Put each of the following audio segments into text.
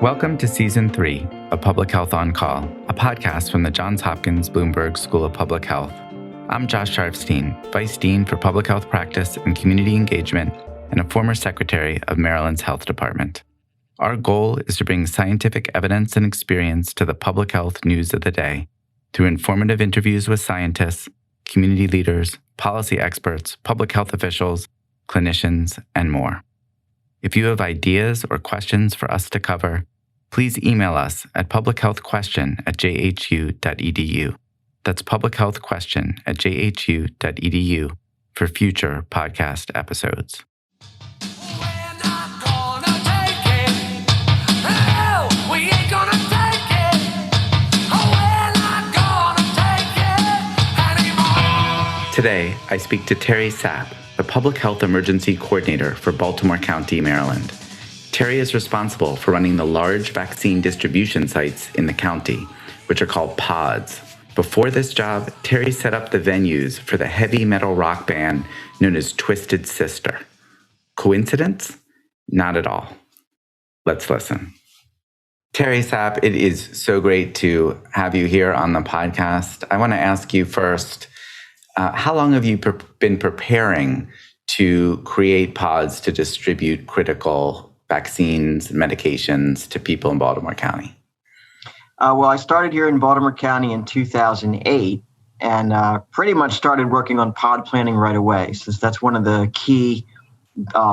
Welcome to Season 3 of Public Health on Call, a podcast from the Johns Hopkins Bloomberg School of Public Health. I'm Josh Sharfstein, Vice Dean for Public Health Practice and Community Engagement and a former Secretary of Maryland's Health Department. Our goal is to bring scientific evidence and experience to the public health news of the day through informative interviews with scientists, community leaders, policy experts, public health officials, clinicians, and more. If you have ideas or questions for us to cover, please email us at publichealthquestion@jhu.edu. That's publichealthquestion@jhu.edu for future podcast episodes. Today, I speak to Terry Sapp, the Public Health Emergency Coordinator for Baltimore County, Maryland. Terry is responsible for running the large vaccine distribution sites in the county, which are called pods. Before this job, Terry set up the venues for the heavy metal rock band known as Twisted Sister. Coincidence? Not at all. Let's listen. Terry Sapp, it is so great to have you here on the podcast. I want to ask you first, how long have you been preparing to create pods to distribute critical vaccines and medications to people in Baltimore County? Well, I started here in Baltimore County in 2008 and pretty much started working on pod planning right away, since that's one of the key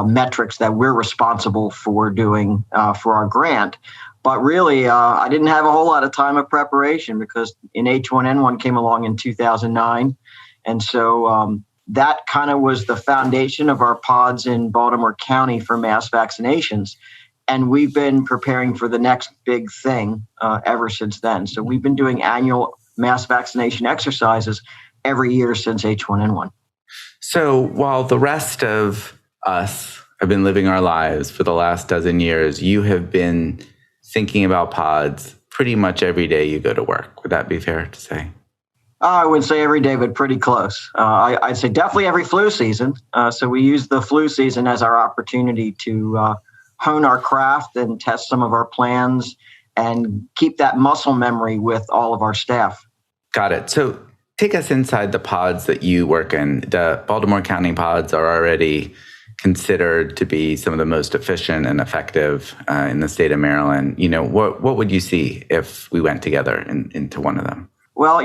metrics that we're responsible for doing for our grant. But really, I didn't have a whole lot of time of preparation because H1N1 came along in 2009. And so that kind of was the foundation of our pods in Baltimore County for mass vaccinations. And we've been preparing for the next big thing ever since then. So we've been doing annual mass vaccination exercises every year since H1N1. So while the rest of us have been living our lives for the last dozen years, you have been thinking about pods pretty much every day you go to work. Would that be fair to say? I would say every day, but pretty close. I'd say definitely every flu season. So we use the flu season as our opportunity to hone our craft and test some of our plans and keep that muscle memory with all of our staff. Got it. So take us inside the pods that you work in. The Baltimore County pods are already considered to be some of the most efficient and effective in the state of Maryland. You know, what would you see if we went together into one of them? Well,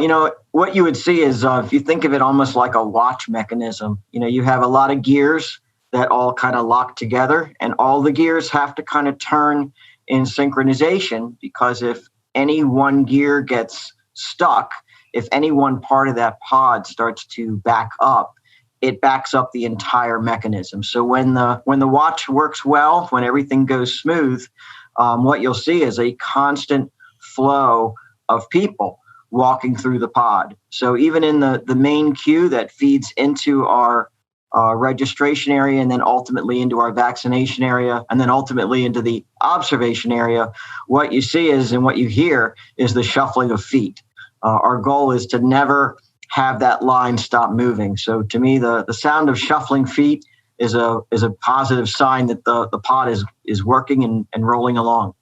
what you would see is if you think of it almost like a watch mechanism, you have a lot of gears that all kind of lock together, and all the gears have to kind of turn in synchronization, because if any one gear gets stuck, if any one part of that pod starts to back up, it backs up the entire mechanism. So when the watch works well, when everything goes smooth, what you'll see is a constant flow of people walking through the pod. So even in the main queue that feeds into our registration area and then ultimately into our vaccination area and then ultimately into the observation area, what you see is, and what you hear is, the shuffling of feet. Our goal is to never have that line stop moving. So to me, the sound of shuffling feet is a positive sign that the pod is working and rolling along.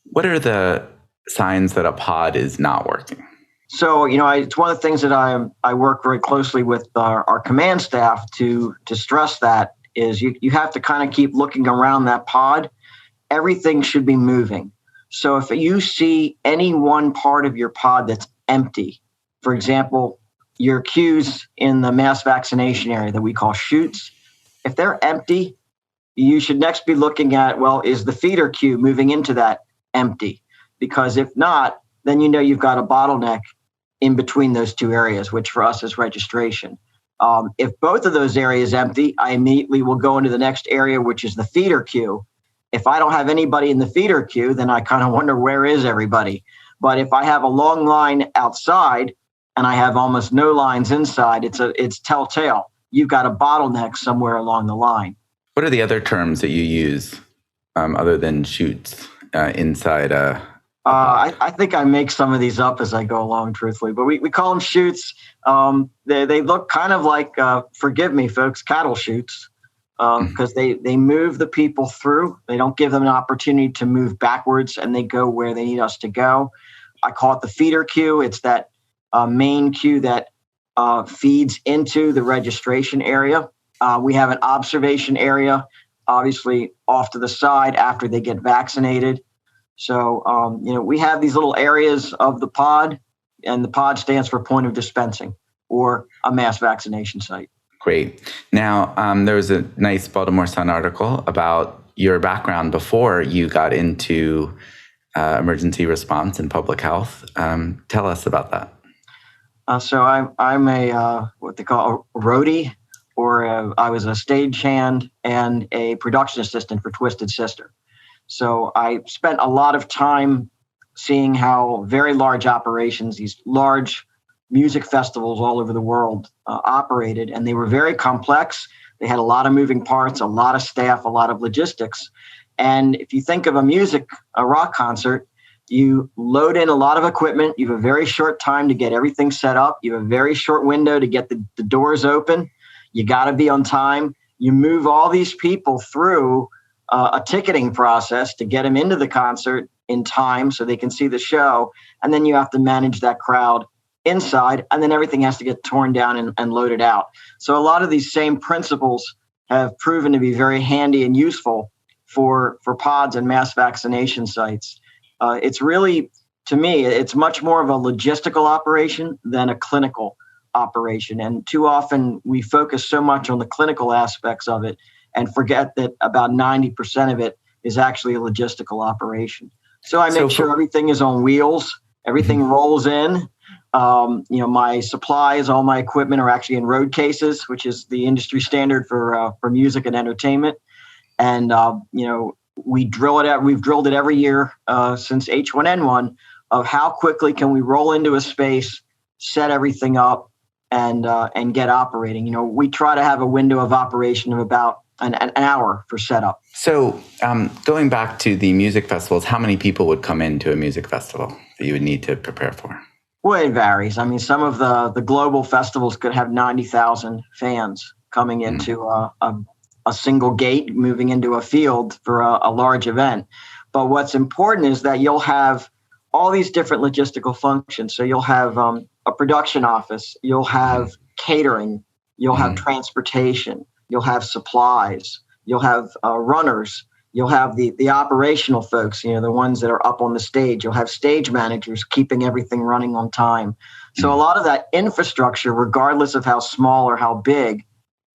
What are the signs that a pod is not working? So, it's one of the things that I work very closely with our command staff to stress that is you have to kind of keep looking around that pod. Everything should be moving. So if you see any one part of your pod that's empty, for example, your queues in the mass vaccination area that we call chutes, if they're empty, you should next be looking at, well, is the feeder queue moving into that empty? Because if not, then you've got a bottleneck in between those two areas, which for us is registration. If both of those areas empty, I immediately will go into the next area, which is the feeder queue. If I don't have anybody in the feeder queue, then I kind of wonder, where is everybody? But if I have a long line outside and I have almost no lines inside, it's telltale. You've got a bottleneck somewhere along the line. What are the other terms that you use other than chutes inside I think I make some of these up as I go along, truthfully, but we call them chutes. They look kind of like, forgive me, folks, cattle chutes. because they move the people through. They don't give them an opportunity to move backwards, and they go where they need us to go. I call it the feeder queue. It's that main queue that feeds into the registration area. We have an observation area, obviously off to the side after they get vaccinated. So, we have these little areas of the pod, and the pod stands for point of dispensing or a mass vaccination site. Great. Now, there was a nice Baltimore Sun article about your background before you got into emergency response and public health. Tell us about that. So I'm a what they call a roadie, or I was a stagehand and a production assistant for Twisted Sister. So I spent a lot of time seeing how very large operations, these large music festivals all over the world operated, and they were very complex. They had a lot of moving parts, a lot of staff, a lot of logistics. And if you think of a rock concert, you load in a lot of equipment. You have a very short time to get everything set up. You have a very short window to get the doors open. You got to be on time. You move all these people through a ticketing process to get them into the concert in time so they can see the show. And then you have to manage that crowd inside, and then everything has to get torn down and loaded out. So a lot of these same principles have proven to be very handy and useful for pods and mass vaccination sites. It's really, to me, it's much more of a logistical operation than a clinical operation. And too often we focus so much on the clinical aspects of it and forget that about 90% of it is actually a logistical operation. So I make sure everything is on wheels, everything rolls in. My supplies, all my equipment are actually in road cases, which is the industry standard for music and entertainment. And, we've drilled it every year since H1N1 of how quickly can we roll into a space, set everything up, and get operating. We try to have a window of operation of about an hour for setup. So going back to the music festivals, how many people would come into a music festival that you would need to prepare for? Well, it varies. I mean, some of the global festivals could have 90,000 fans coming into a single gate, moving into a field for a large event. But what's important is that you'll have all these different logistical functions. So you'll have a production office, you'll have catering, you'll have transportation, you'll have supplies, you'll have runners, you'll have the operational folks, the ones that are up on the stage. You'll have stage managers keeping everything running on time. So a lot of that infrastructure, regardless of how small or how big,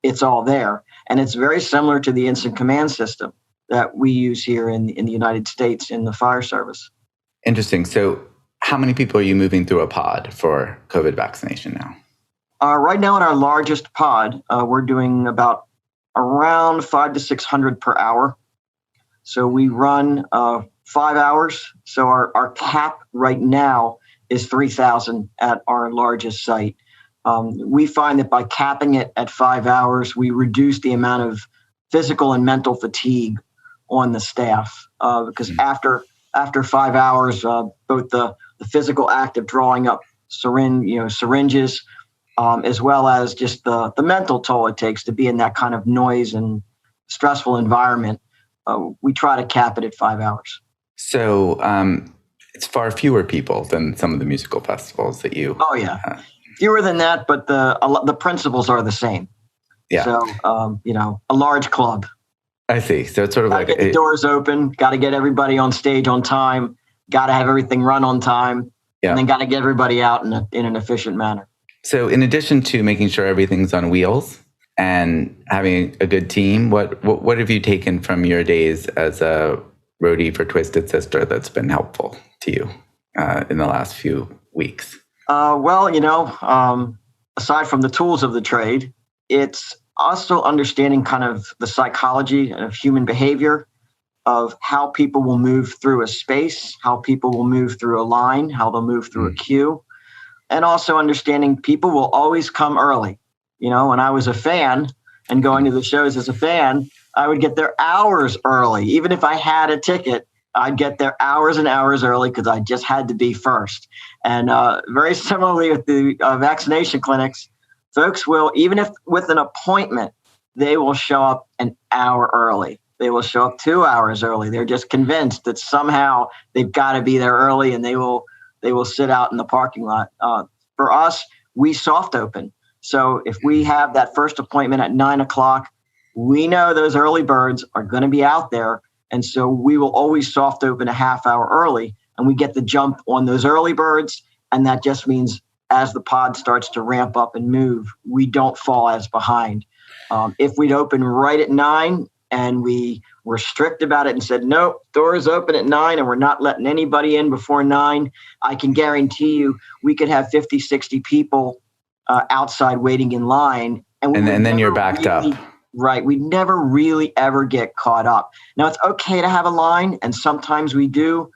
it's all there. And it's very similar to the instant command system that we use here in the United States in the fire service. Interesting. So how many people are you moving through a pod for COVID vaccination now? Right now in our largest pod, we're doing about around 500 to 600 per hour. So we run 5 hours. So our cap right now is 3,000 at our largest site. We find that by capping it at 5 hours, we reduce the amount of physical and mental fatigue on the staff. Because after 5 hours, both the physical act of drawing up syringes, as well as just the mental toll it takes to be in that kind of noise and stressful environment, we try to cap it at 5 hours. So it's far fewer people than some of the musical festivals that you... Oh, yeah. Fewer than that, but the principles are the same. Yeah. So, a large club. I see. So it's sort of gotta like... get the doors open, got to get everybody on stage on time, got to have everything run on time, and then got to get everybody out in an efficient manner. So in addition to making sure everything's on wheels and having a good team, what have you taken from your days as a roadie for Twisted Sister that's been helpful to you in the last few weeks? Aside from the tools of the trade, it's also understanding kind of the psychology of human behavior, of how people will move through a space, how people will move through a line, how they'll move through a queue, and also understanding people will always come early. When I was a fan and going to the shows as a fan, I would get there hours early. Even if I had a ticket, I'd get there hours and hours early because I just had to be first. And very similarly with the vaccination clinics, folks will, even if with an appointment, they will show up an hour early. They will show up 2 hours early. They're just convinced that somehow they've got to be there early, and they will sit out in the parking lot. For us, we soft open. So if we have that first appointment at 9:00, we know those early birds are going to be out there. And so we will always soft open a half hour early, and we get the jump on those early birds. And that just means as the pod starts to ramp up and move, we don't fall as behind. If we'd open right at 9 and we were strict about it and said, nope, doors open at 9 and we're not letting anybody in before 9, I can guarantee you we could have 50, 60 people outside waiting in line. And then you're backed up. Right. We never really ever get caught up. Now, it's okay to have a line, and sometimes we do.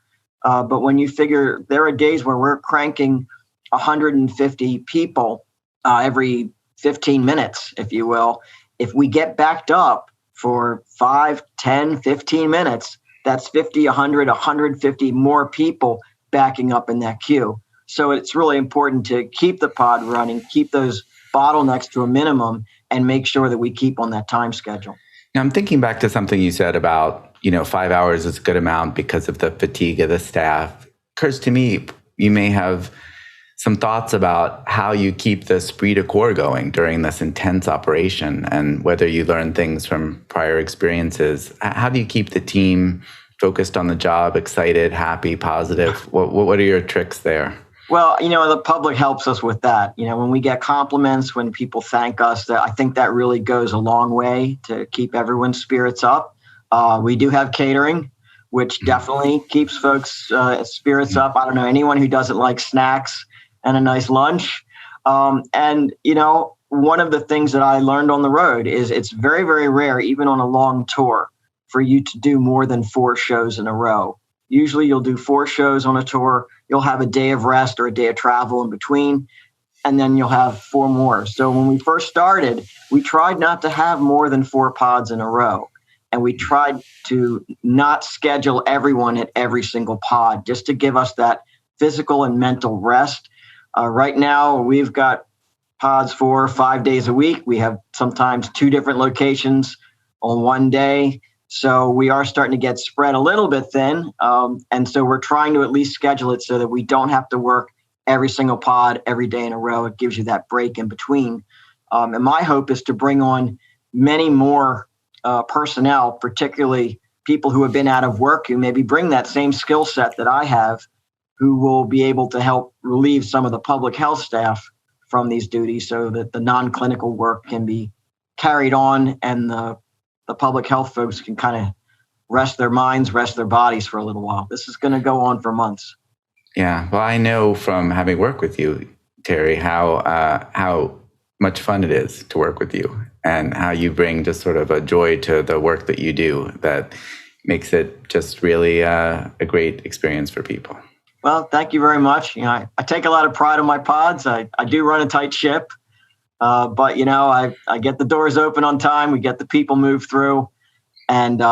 But when you figure there are days where we're cranking 150 people every 15 minutes, if you will, if we get backed up for 5, 10, 15 minutes, that's 50, 100, 150 more people backing up in that queue. So it's really important to keep the pod running, keep those bottlenecks to a minimum, and make sure that we keep on that time schedule. Now, I'm thinking back to something you said about, 5 hours is a good amount because of the fatigue of the staff. Occurs to me, you may have some thoughts about how you keep the esprit de corps going during this intense operation, and whether you learn things from prior experiences. How do you keep the team focused on the job, excited, happy, positive? What are your tricks there? Well, the public helps us with that. When we get compliments, when people thank us, I think that really goes a long way to keep everyone's spirits up. We do have catering, which definitely keeps folks' spirits up. I don't know anyone who doesn't like snacks and a nice lunch. And one of the things that I learned on the road is it's very, very rare, even on a long tour, for you to do more than 4 shows in a row. Usually you'll do 4 shows on a tour. You'll have a day of rest or a day of travel in between, and then you'll have 4 more. So when we first started, we tried not to have more than 4 pods in a row. And we tried to not schedule everyone at every single pod, just to give us that physical and mental rest. Right now, we've got pods 4 or 5 days a week. We have sometimes 2 different locations on one day. So we are starting to get spread a little bit thin. And so we're trying to at least schedule it so that we don't have to work every single pod every day in a row. It gives you that break in between. And my hope is to bring on many more personnel, particularly people who have been out of work, who maybe bring that same skill set that I have, who will be able to help relieve some of the public health staff from these duties so that the non-clinical work can be carried on, and the public health folks can kind of rest their minds, rest their bodies for a little while. This is going to go on for months. Yeah. Well, I know from having worked with you, Terry, how much fun it is to work with you, and how you bring just sort of a joy to the work that you do that makes it just really a great experience for people. Well, thank you very much. I take a lot of pride in my pods. I do run a tight ship. But, I get the doors open on time. We get the people move through. And,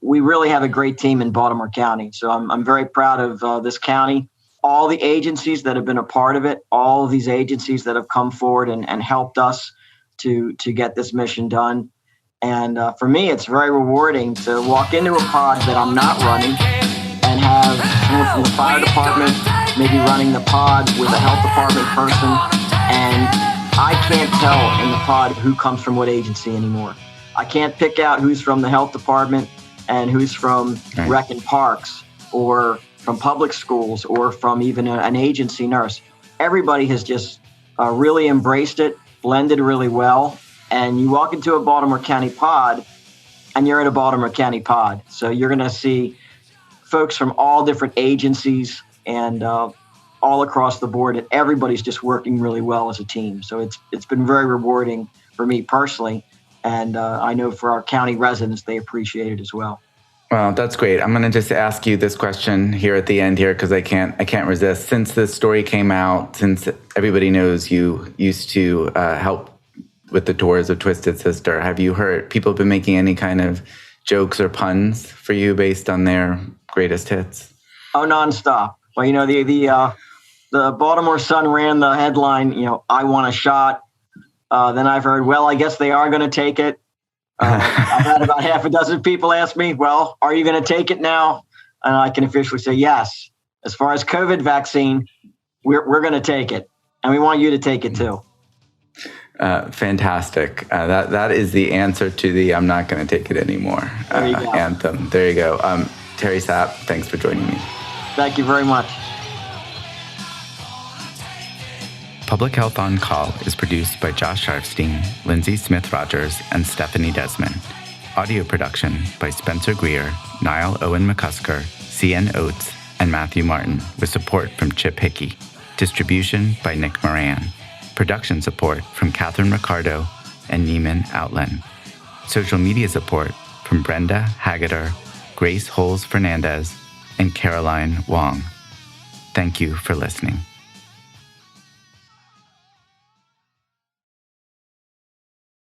we really have a great team in Baltimore County. So I'm very proud of this county, all the agencies that have been a part of it, all of these agencies that have come forward and helped us to get this mission done. And for me, it's very rewarding to walk into a pod that I'm not running and have someone from the fire department maybe running the pod with a health department person. And I can't tell in the pod who comes from what agency anymore. I can't pick out who's from the health department and who's from rec and parks, or from public schools, or from even an agency nurse. Everybody has just really embraced it, blended really well. And you walk into a Baltimore County pod and you're at a Baltimore County pod. So you're going to see folks from all different agencies and all across the board, and everybody's just working really well as a team. So it's been very rewarding for me personally, and I know for our county residents, they appreciate it as well. Well, that's great. I'm going to just ask you this question here at the end here, because I can't resist. Since this story came out, since everybody knows you used to help with the tours of Twisted Sister, have you heard people have been making any kind of jokes or puns for you based on their greatest hits? Oh, nonstop. Well, the Baltimore Sun ran the headline, I want a shot. Then I've heard, well, I guess they are going to take it. I've had about half a dozen people ask me, well, are you going to take it now? And I can officially say yes. As far as COVID vaccine, we're going to take it. And we want you to take it too. Fantastic. That is the answer to the I'm not going to take it anymore anthem. There you go. Terry Sapp, thanks for joining me. Thank you very much. Public Health on Call is produced by Josh Sharfstein, Lindsay Smith-Rogers, and Stephanie Desmond. Audio production by Spencer Greer, Niall Owen McCusker, C.N. Oates, and Matthew Martin, with support from Chip Hickey. Distribution by Nick Moran. Production support from Catherine Ricardo and Neiman Outland. Social media support from Brenda Haggader, Grace Holes Fernandez, and Caroline Wong. Thank you for listening.